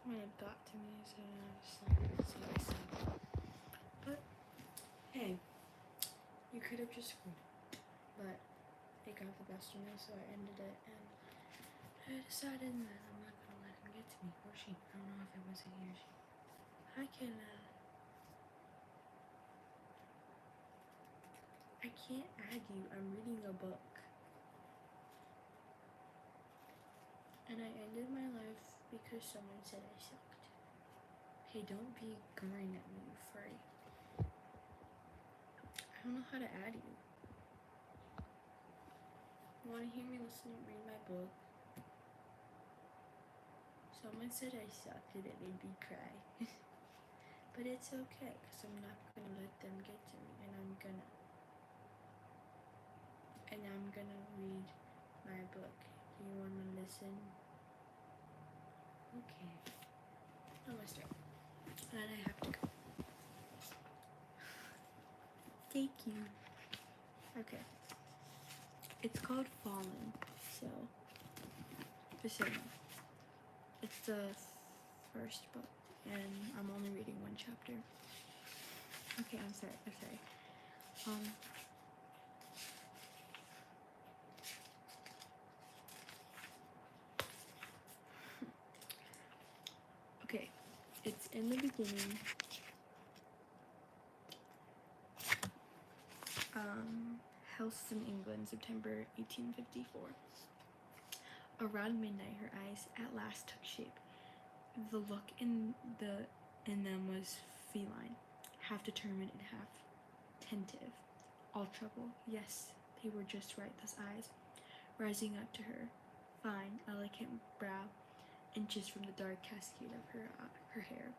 when it got to me, so I was like, so I said. But hey, you could have just screwed it. But it got the best of me, so I ended it, and I decided that I'm not gonna let him get to me. Or she. I don't know if it was a he or she. I can, I can't add you. I'm reading a book. And I ended my life because someone said I sucked. Hey, don't be glaring at me, you furry. I don't know how to add you. You wanna hear me listen and read my book? Someone said I sucked and it made me cry. But it's okay, because I'm not gonna let them get to me, and I'm gonna read my book. Do you wanna listen? Okay. I'm gonna start. And I have to go. Thank you. Okay. It's called Fallen, so the same. It's the first book, and I'm only reading one chapter. Okay, I'm sorry. Okay, it's in the beginning. Helston, England, September 1854. Around midnight, her eyes at last took shape. The look in them was feline, half determined and half tentative. All trouble. Yes, they were just right, those eyes, rising up to her fine, elegant brow, inches from the dark cascade of her hair.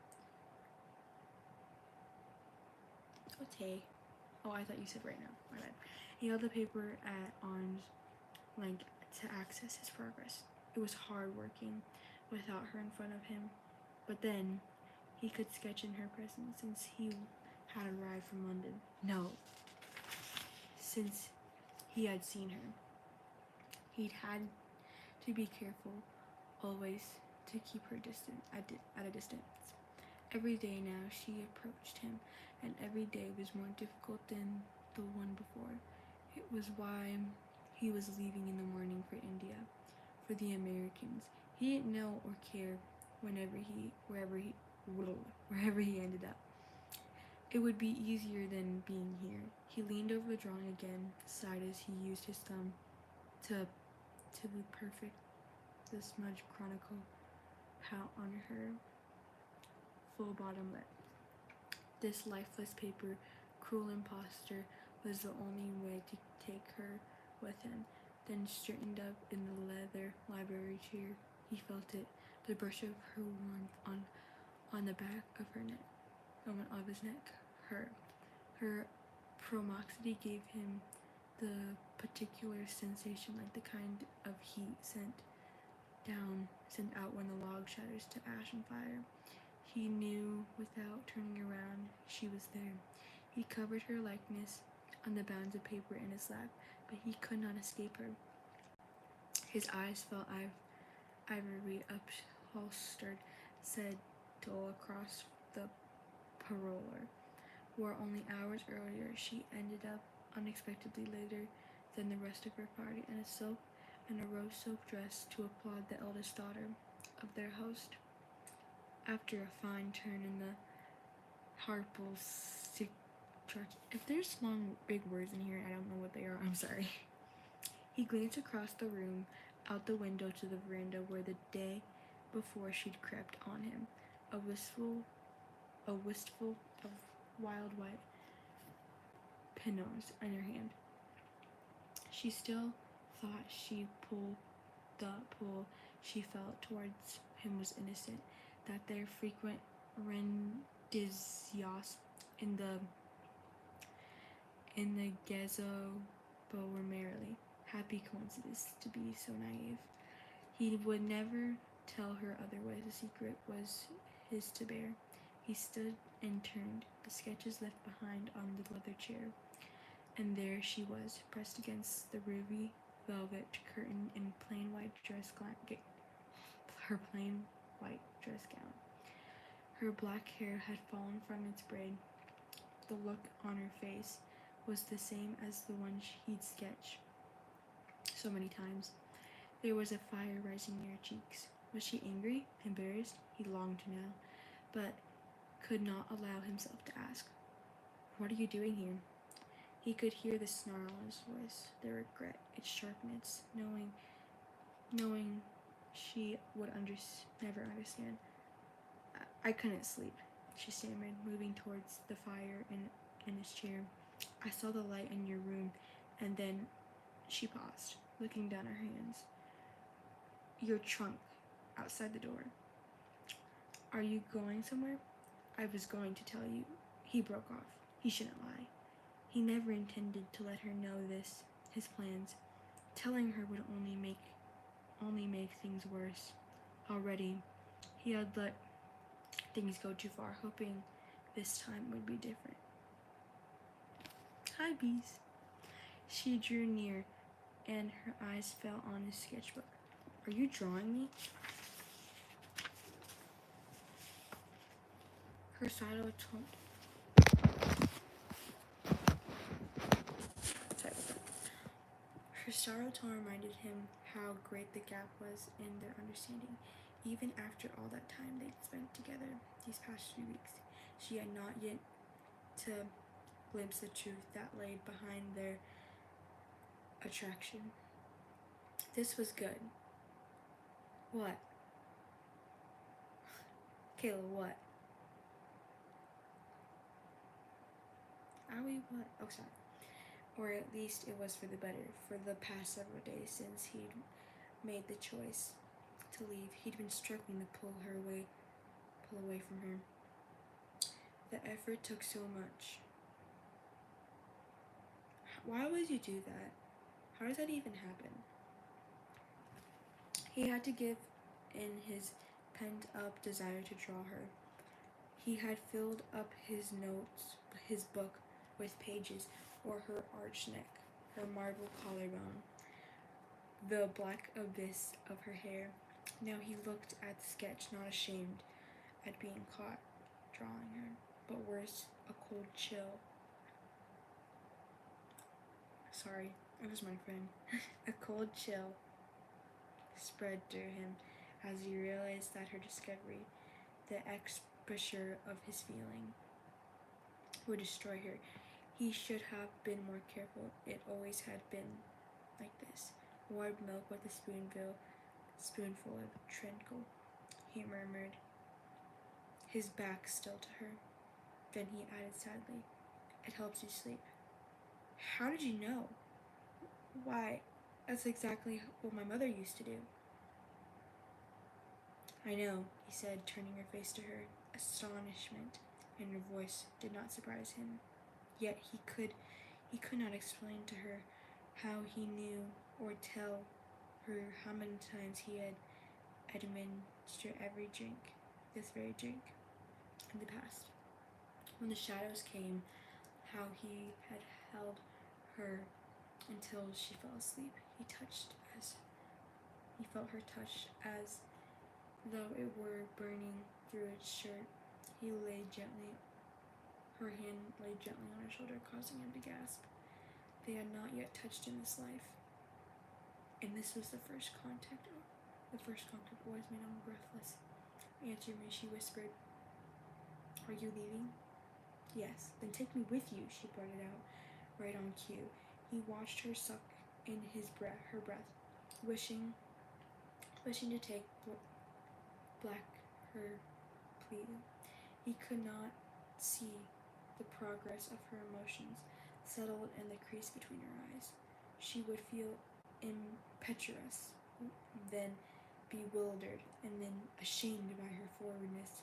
Okay. Oh, I thought you said right now. My bad. He held the paper at arm's length to access his progress. It was hard working without her in front of him, but then he could sketch in her presence since he had arrived from London. No, since he had seen her. He'd had to be careful always to keep her at a distance. Every day now she approached him, and every day was more difficult than the one before. It was why he was leaving in the morning for India, for the Americans. He didn't know or care wherever he ended up. It would be easier than being here. He leaned over the drawing again, sighed as he used his thumb to the perfect, the smudge chronicle pout on her full bottom lip. This lifeless paper, cruel impostor, was the only way to take her with him. Then straightened up in the leather library chair, he felt it, the brush of her warmth on the back of her neck, of his neck. Her promixity gave him the particular sensation, like the kind of heat sent out when the log shatters to ash and fire. He knew without turning around she was there. He covered her likeness on the bounds of paper in his lap, but he could not escape her. His eyes felt ivory upholstered, said Dole across the parlor, where only hours earlier she ended up unexpectedly later than the rest of her party in a rose silk dress to applaud the eldest daughter of their host. After a fine turn in the Harpel's church. If there's long big words in here, I don't know what they are, I'm sorry. He glanced across the room, out the window to the veranda where the day before she'd crept on him, a wistful of wild white pinnons in her hand. She still thought the pull she felt towards him was innocent, that their frequent renditions in the gazebo were merely happy coincidence to be so naive. He would never tell her otherwise. The secret was his to bear. He stood and turned, the sketches left behind on the leather chair, and there she was, pressed against the ruby velvet curtain in plain white dress, her plain white dress gown. Her black hair had fallen from its braid. The look on her face was the same as the one he'd sketched so many times. There was a fire rising in her cheeks. Was she angry? Embarrassed? He longed to know, but could not allow himself to ask. What are you doing here? He could hear the snarl in his voice, the regret, its sharpness, knowing she would never understand. I couldn't sleep, she stammered, moving towards the fire in his chair. I saw the light in your room, and then she paused, looking down at her hands. Your trunk, outside the door. Are you going somewhere? I was going to tell you. He broke off. He shouldn't lie. He never intended to let her know his plans. Telling her would only make things worse. Already, he had let things go too far, hoping this time would be different. Hi, Bees. She drew near, and her eyes fell on his sketchbook. Are you drawing me? Her startled tone. Her startled tone reminded him how great the gap was in their understanding. Even after all that time they'd spent together these past few weeks, she had not yet to glimpse the truth that lay behind their attraction. This was good. What? Kayla, what? Owie, what? Oh, sorry. Or at least it was for the better. For the past several days since he'd made the choice to leave, he'd been struggling to pull away from her. The effort took so much. Why would you do that? How does that even happen? He had to give in his pent-up desire to draw her. He had filled up his book with pages, or her arched neck, her marble collarbone, the black abyss of her hair. Now he looked at the sketch, not ashamed at being caught drawing her, but worse, a cold chill. Sorry, it was my friend. A cold chill spread through him as he realized that her discovery, the exposure of his feeling, would destroy her. He should have been more careful. It always had been like this. Warm milk with a spoonful of treacle, he murmured, his back still to her. Then he added sadly, it helps you sleep. How did you know? Why, that's exactly what my mother used to do. I know, he said, turning her face to her. Astonishment in her voice did not surprise him. Yet he could not explain to her how he knew or tell her how many times he had administered this very drink, in the past. When the shadows came, how he had held her until she fell asleep. He felt her touch as though it were burning through its shirt. Her hand lay gently on her shoulder, causing him to gasp. They had not yet touched in this life. And this was the first contact always made him breathless. Answer me, she whispered. Are you leaving? Yes. Then take me with you, she blurted out, right on cue. He watched her suck in her breath, wishing to take back her plea. He could not see the progress of her emotions settled in the crease between her eyes. She would feel impetuous, then bewildered, and then ashamed by her forwardness.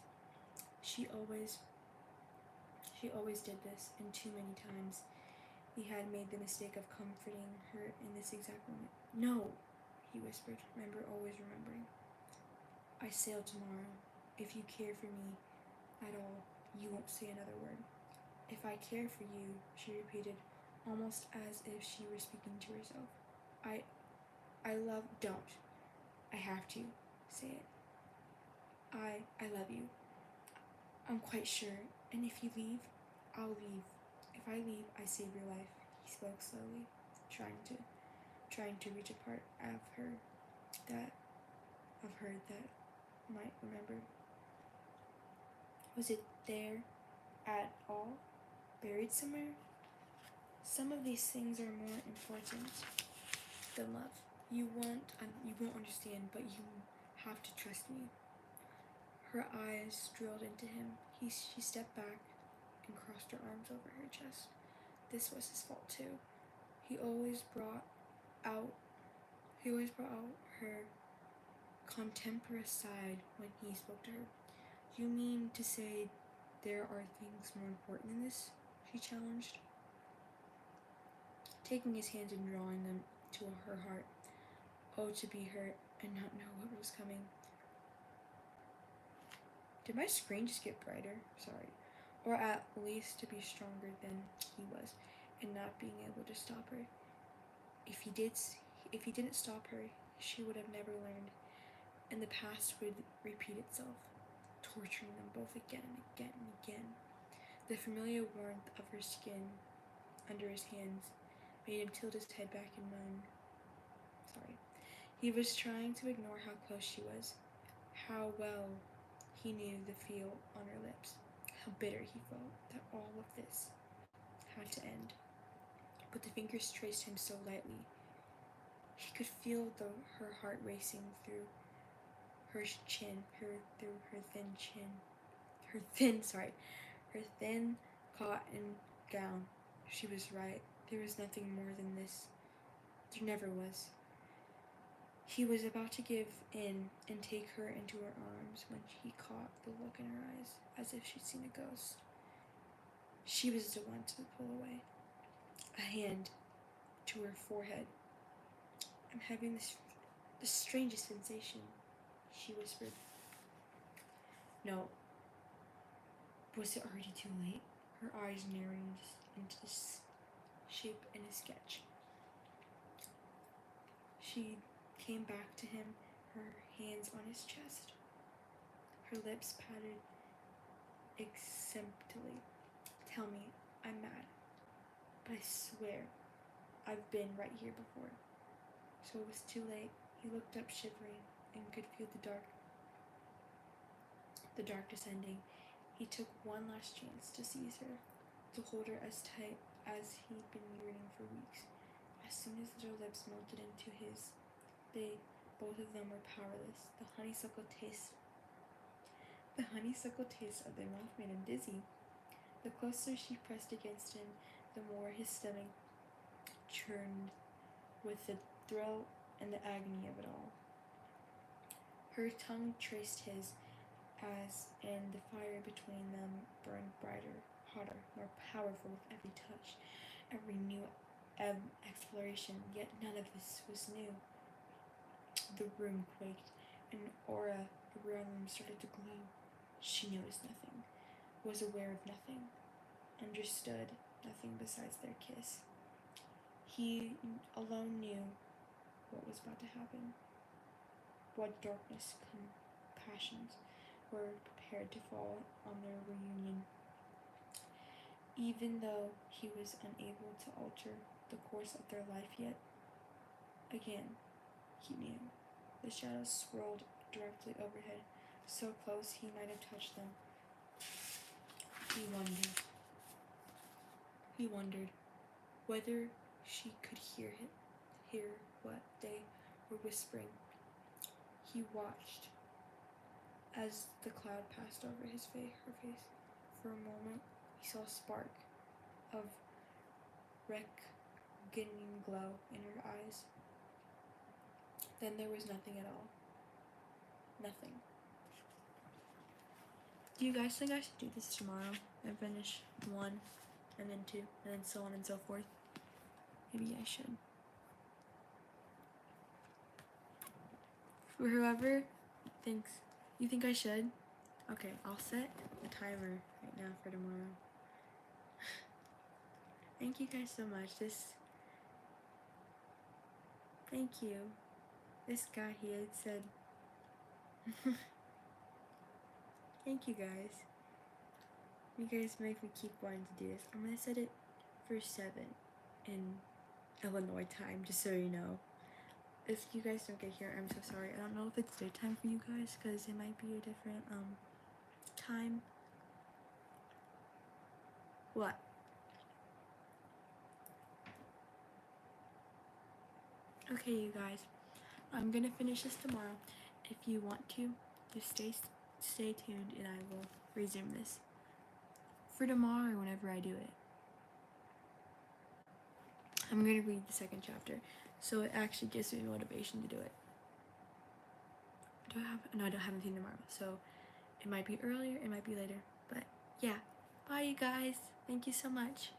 She always did this, and too many times. He had made the mistake of comforting her in this exact moment. No, he whispered, always remembering. I sail tomorrow. If you care for me at all, you won't say another word. If I care for you, she repeated, almost as if she were speaking to herself. Don't. I have to say it. I love you. I'm quite sure. And if you leave, I'll leave. If I leave, I save your life. He spoke slowly, trying to reach a part that of her that might remember. Was it there at all? Buried somewhere? Some of these things are more important than love. You won't understand, but you have to trust me. Her eyes drilled into him. She stepped back and crossed her arms over her chest. This was his fault too. He always brought out her contemporary side when he spoke to her. You mean to say there are things more important than this? She challenged, taking his hands and drawing them to her heart. Oh, to be hurt and not know what was coming. Did my screen just get brighter? Sorry. Or at least to be stronger than he was, and not being able to stop her. If he didn't stop her, she would have never learned, and the past would repeat itself, torturing them both again and again and again. The familiar warmth of her skin under his hands made him tilt his head back and moan. Sorry. He was trying to ignore how close she was, how well he knew the feel on her lips, how bitter he felt that all of this had to end. But the fingers traced him so lightly. He could feel her heart racing through her chin, through her thin cotton gown. She was right. There was nothing more than this. There never was. He was about to give in and take her into her arms when he caught the look in her eyes, as if she'd seen a ghost. She was the one to pull away. A hand to her forehead. I'm having the strangest sensation, she whispered. No. Was it already too late? Her eyes narrowed into the shape in his sketch. She came back to him, her hands on his chest. Her lips patted exemptly. Tell me, I'm mad, but I swear I've been right here before. So it was too late. He looked up, shivering, and could feel the dark descending. He took one last chance to seize her, to hold her as tight as he'd been yearning for weeks. As soon as their lips melted into his, both of them were powerless. The honeysuckle taste of their mouth made him dizzy. The closer she pressed against him, the more his stomach churned with the thrill and the agony of it all. Her tongue traced his, and the fire between them burned brighter, hotter, more powerful with every touch, every new exploration. Yet none of this was new. The room quaked, and an aura around them started to glow. She noticed nothing, was aware of nothing, understood nothing besides their kiss. He alone knew what was about to happen, what darkness, passions were prepared to fall on their reunion. Even though he was unable to alter the course of their life yet, again, he knew. The shadows swirled directly overhead, so close he might have touched them. He wondered whether she could hear what they were whispering. He watched as the cloud passed over her face. For a moment, he saw a spark of reckoning glow in her eyes. Then there was nothing at all. Nothing. Do you guys think I should do this tomorrow and finish 1 and then 2 and then so on and so forth? Maybe I should. For whoever thinks, you think I should? Okay, I'll set a timer right now for tomorrow. Thank you guys so much. Thank you. This guy, he had said, Thank you guys. You guys make me keep wanting to do this. I'm gonna set it for 7 in Illinois time, just so you know. If you guys don't get here, I'm so sorry. I don't know if it's daytime for you guys, because it might be a different time. What? Okay, you guys, I'm gonna finish this tomorrow. If you want to, just stay tuned, and I will resume this for tomorrow whenever I do it. I'm gonna read the second chapter, so it actually gives me motivation to do it. I don't have anything tomorrow, so it might be earlier, it might be later, but yeah. Bye, you guys. Thank you so much.